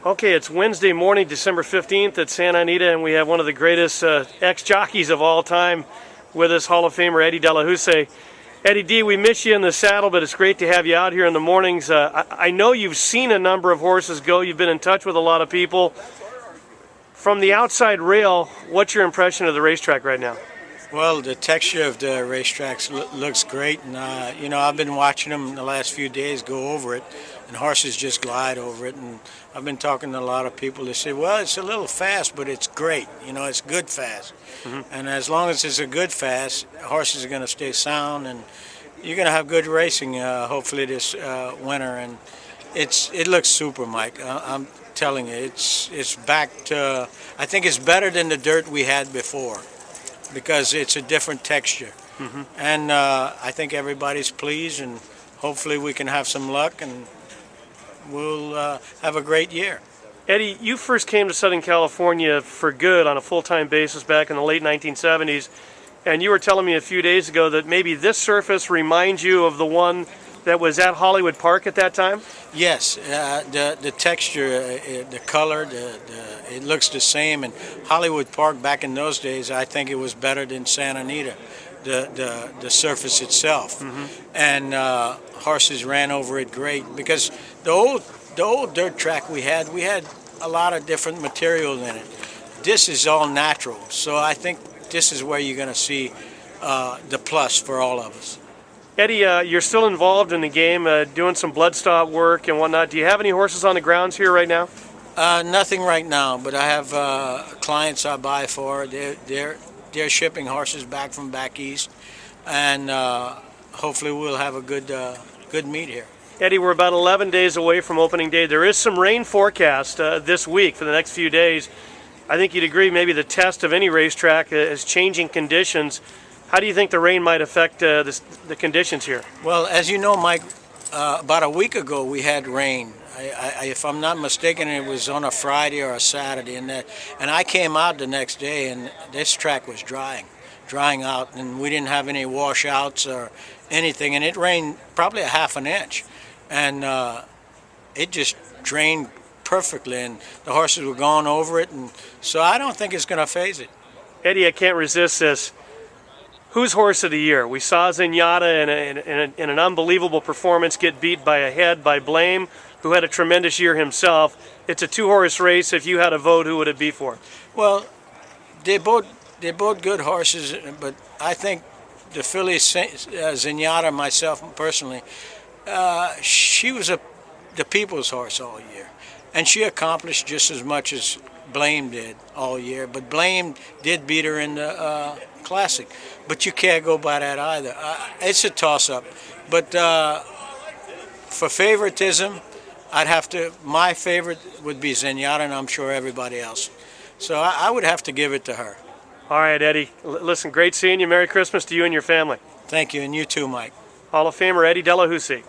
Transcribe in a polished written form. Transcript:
Okay, it's Wednesday morning, December 15th at Santa Anita, and we have one of the greatest ex-jockeys of all time with us, Hall of Famer Eddie Delahoussaye. Eddie D, we miss you in the saddle, but it's great to have you out here in the mornings. I know you've seen a number of horses go. You've been in touch with a lot of people. From the outside rail, what's your impression of the racetrack right now? Well, the texture of the racetracks looks great, and you know, I've been watching them the last few days go over it, and horses just glide over it. And I've been talking to a lot of people that say, well, it's a little fast, but it's great. You know, it's good fast. And as long as it's a good fast, horses are going to stay sound, and you're going to have good racing hopefully this winter. And it looks super, Mike. I'm telling you, it's back to, I think it's better than the dirt we had before, because it's a different texture. And I think everybody's pleased, and hopefully we can have some luck and we'll have a great year. Eddie, you first came to Southern California for good on a full-time basis back in the late 1970s, and you were telling me a few days ago that maybe this surface reminds you of the one that was at Hollywood Park at that time? Yes, the texture, the color, it looks the same. And Hollywood Park back in those days, I think it was better than Santa Anita, the surface itself. And horses ran over it great, because the old dirt track we had a lot of different material in it. This is all natural, so I think this is where you're going to see the plus for all of us. Eddie, you're still involved in the game, doing some bloodstock work and whatnot. Do you have any horses on the grounds here right now? Nothing right now, but I have clients I buy for. They're shipping horses back from back east, and hopefully we'll have a good meet here. Eddie, we're about 11 days away from opening day. There is some rain forecast this week for the next few days. I think you'd agree maybe the test of any racetrack is changing conditions. How do you think the rain might affect the conditions here? Well, as you know, Mike, about a week ago we had rain. If I'm not mistaken, it was on a Friday or a Saturday, and I came out the next day, and this track was drying out, and we didn't have any washouts or anything, and it rained probably a half an inch, and it just drained perfectly, and the horses were going over it, and so I don't think it's going to phase it. Eddie, I can't resist this. Who's horse of the year? We saw Zenyatta in an unbelievable performance get beat by a head by Blame, who had a tremendous year himself. It's a two-horse race. If you had a vote, who would it be for? Well, they're both good horses, but I think the filly Zenyatta, myself personally, she was the people's horse all year, and she accomplished just as much as Blame did all year. But Blame did beat her in the Classic, but you can't go by that either. It's a toss-up, but for favoritism, my favorite would be Zenyatta, and I'm sure everybody else. So I would have to give it to her. All right, Eddie. Listen, great seeing you. Merry Christmas to you and your family. Thank you, and you too, Mike. Hall of Famer Eddie Delahoussaye.